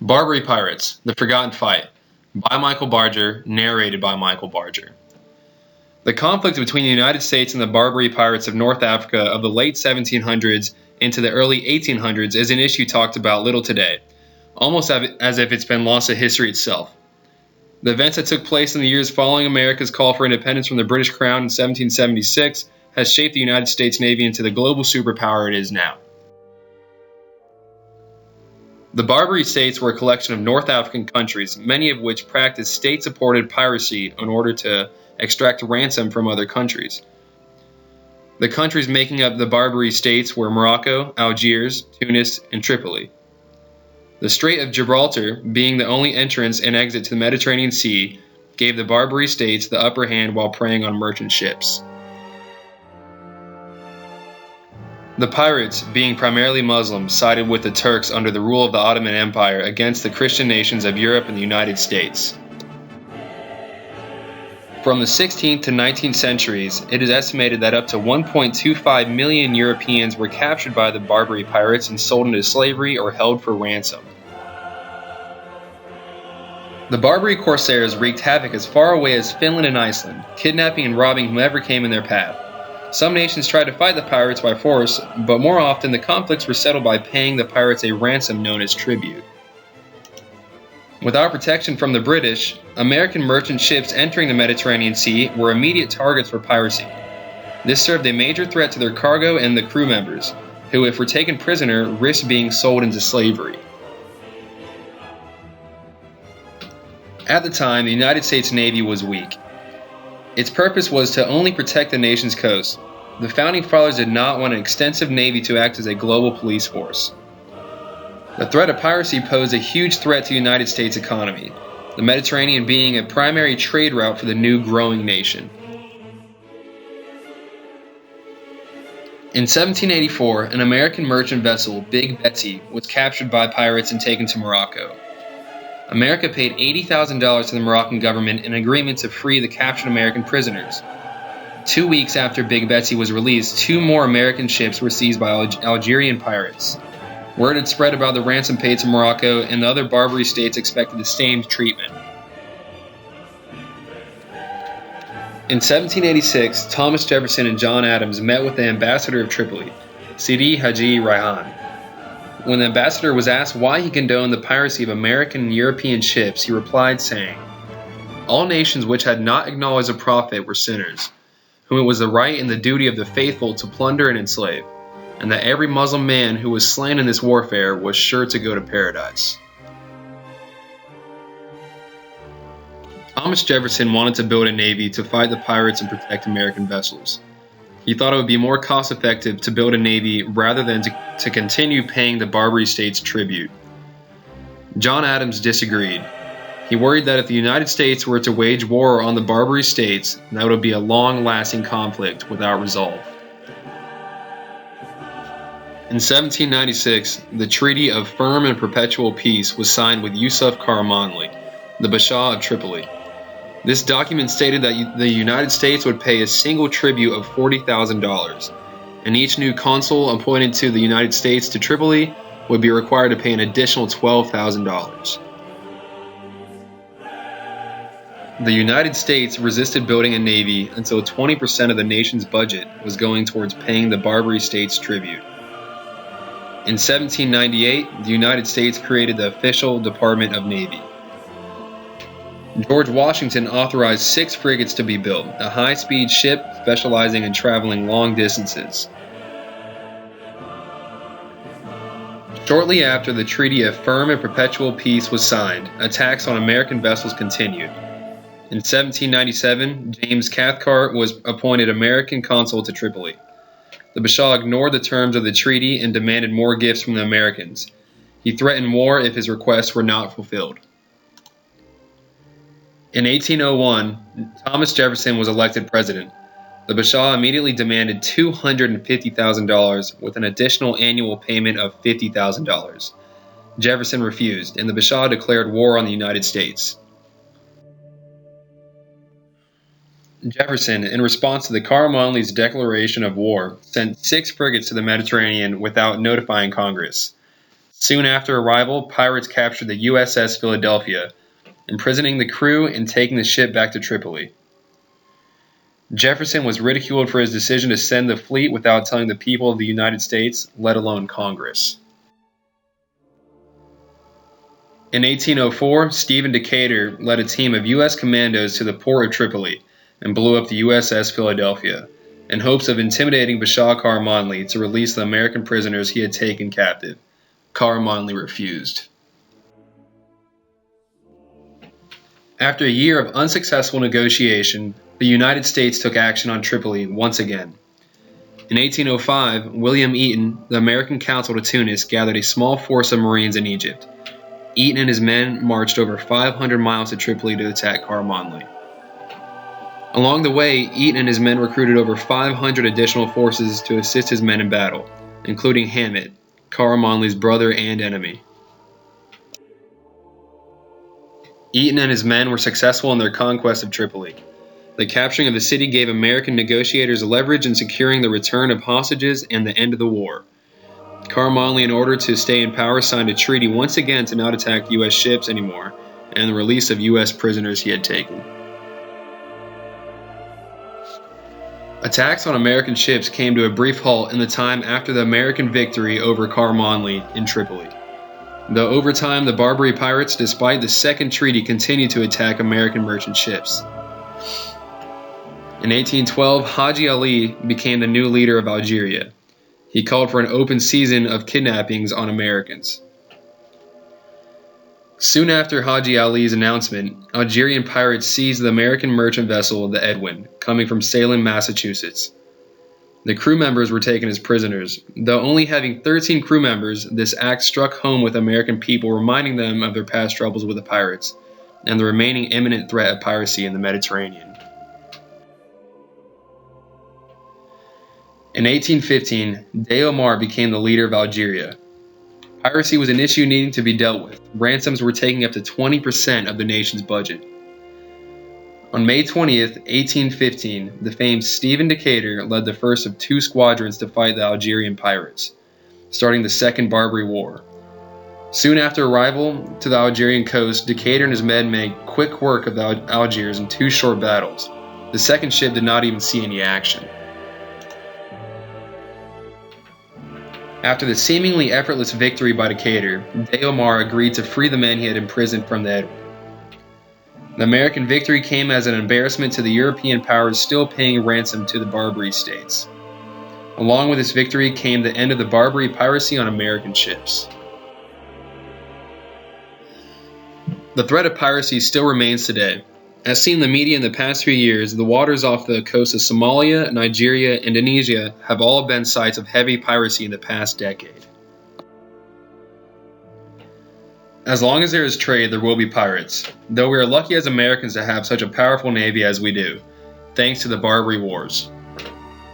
Barbary Pirates: The Forgotten Fight, by Michael Barger, narrated by Michael Barger. The conflict between the United States and the Barbary pirates of North Africa of the late 1700s into the early 1800s is an issue talked about little today, almost as if it's been lost to history itself. The events that took place in the years following America's call for independence from the British Crown in 1776 has shaped the United States Navy into the global superpower it is now. The Barbary States were a collection of North African countries, many of which practiced state-supported piracy in order to extract ransom from other countries. The countries making up the Barbary States were Morocco, Algiers, Tunis, and Tripoli. The Strait of Gibraltar, being the only entrance and exit to the Mediterranean Sea, gave the Barbary States the upper hand while preying on merchant ships. The pirates, being primarily Muslim, sided with the Turks under the rule of the Ottoman Empire against the Christian nations of Europe and the United States. From the 16th to 19th centuries, it is estimated that up to 1.25 million Europeans were captured by the Barbary pirates and sold into slavery or held for ransom. The Barbary corsairs wreaked havoc as far away as Finland and Iceland, kidnapping and robbing whomever came in their path. Some nations tried to fight the pirates by force, but more often the conflicts were settled by paying the pirates a ransom known as tribute. Without protection from the British, American merchant ships entering the Mediterranean Sea were immediate targets for piracy. This served a major threat to their cargo and the crew members, who, if were taken prisoner, risked being sold into slavery. At the time, the United States Navy was weak. Its purpose was to only protect the nation's coast. The Founding Fathers did not want an extensive navy to act as a global police force. The threat of piracy posed a huge threat to the United States economy, the Mediterranean being a primary trade route for the new growing nation. In 1784, an American merchant vessel, Big Betsy, was captured by pirates and taken to Morocco. America paid $80,000 to the Moroccan government in agreement to free the captured American prisoners. 2 weeks after Big Betsy was released, 2 more American ships were seized by Algerian pirates. Word had spread about the ransom paid to Morocco, and the other Barbary states expected the same treatment. In 1786, Thomas Jefferson and John Adams met with the ambassador of Tripoli, Sidi Haji Raihan. When the ambassador was asked why he condoned the piracy of American and European ships, he replied saying, "All nations which had not acknowledged the prophet were sinners, whom it was the right and the duty of the faithful to plunder and enslave, and that every Muslim man who was slain in this warfare was sure to go to paradise." Thomas Jefferson wanted to build a navy to fight the pirates and protect American vessels. He thought it would be more cost-effective to build a navy rather than to continue paying the Barbary states tribute. John Adams disagreed. He worried that if the United States were to wage war on the Barbary states, that would be a long-lasting conflict without resolve. In 1796, the Treaty of Firm and Perpetual Peace was signed with Yusuf Karamanli, the Bashaw of Tripoli. This document stated that the United States would pay a single tribute of $40,000, and each new consul appointed to the United States to Tripoli would be required to pay an additional $12,000. The United States resisted building a navy until 20% of the nation's budget was going towards paying the Barbary states tribute. In 1798, the United States created the official Department of Navy. George Washington authorized 6 frigates to be built, a high-speed ship specializing in traveling long distances. Shortly after the Treaty of Firm and Perpetual Peace was signed, attacks on American vessels continued. In 1797, James Cathcart was appointed American consul to Tripoli. The Bashaw ignored the terms of the treaty and demanded more gifts from the Americans. He threatened war if his requests were not fulfilled. In 1801, Thomas Jefferson was elected president. The Bashaw immediately demanded $250,000 with an additional annual payment of $50,000. Jefferson refused, and the Bashaw declared war on the United States. Jefferson, in response to the Karamanli's declaration of war, sent 6 frigates to the Mediterranean without notifying Congress. Soon after arrival, pirates captured the USS Philadelphia, imprisoning the crew and taking the ship back to Tripoli. Jefferson was ridiculed for his decision to send the fleet without telling the people of the United States, let alone Congress. In 1804, Stephen Decatur led a team of U.S. commandos to the port of Tripoli and blew up the USS Philadelphia, in hopes of intimidating Bashaw Karamanli to release the American prisoners he had taken captive. Karamanli refused. After a year of unsuccessful negotiation, the United States took action on Tripoli once again. In 1805, William Eaton, the American consul to Tunis, gathered a small force of Marines in Egypt. Eaton and his men marched over 500 miles to Tripoli to attack Karamanli. Along the way, Eaton and his men recruited over 500 additional forces to assist his men in battle, including Hamet, Karamanli's brother and enemy. Eaton and his men were successful in their conquest of Tripoli. The capturing of the city gave American negotiators leverage in securing the return of hostages and the end of the war. Karamanli, in order to stay in power, signed a treaty once again to not attack U.S. ships anymore, and the release of U.S. prisoners he had taken. Attacks on American ships came to a brief halt in the time after the American victory over Karamanli in Tripoli. Though over time, the Barbary pirates, despite the second treaty, continued to attack American merchant ships. In 1812, Haji Ali became the new leader of Algeria. He called for an open season of kidnappings on Americans. Soon after Haji Ali's announcement, Algerian pirates seized the American merchant vessel the Edwin, coming from Salem, Massachusetts. The crew members were taken as prisoners. Though only having 13 crew members, this act struck home with American people, reminding them of their past troubles with the pirates and the remaining imminent threat of piracy in the Mediterranean. In 1815, Dey Omar became the leader of Algeria. Piracy was an issue needing to be dealt with. Ransoms were taking up to 20% of the nation's budget. On May 20th, 1815, the famed Stephen Decatur led the first of two squadrons to fight the Algerian pirates, starting the Second Barbary War. Soon after arrival to the Algerian coast, Decatur and his men made quick work of the Algiers in two short battles. The second ship did not even see any action. After the seemingly effortless victory by Decatur, Dey Omar agreed to free the men he had imprisoned from the Edwin. The American victory came as an embarrassment to the European powers still paying ransom to the Barbary states. Along with this victory came the end of the Barbary piracy on American ships. The threat of piracy still remains today. As seen in the media in the past few years, the waters off the coast of Somalia, Nigeria, and Indonesia have all been sites of heavy piracy in the past decade. As long as there is trade, there will be pirates, though we are lucky as Americans to have such a powerful navy as we do, thanks to the Barbary Wars.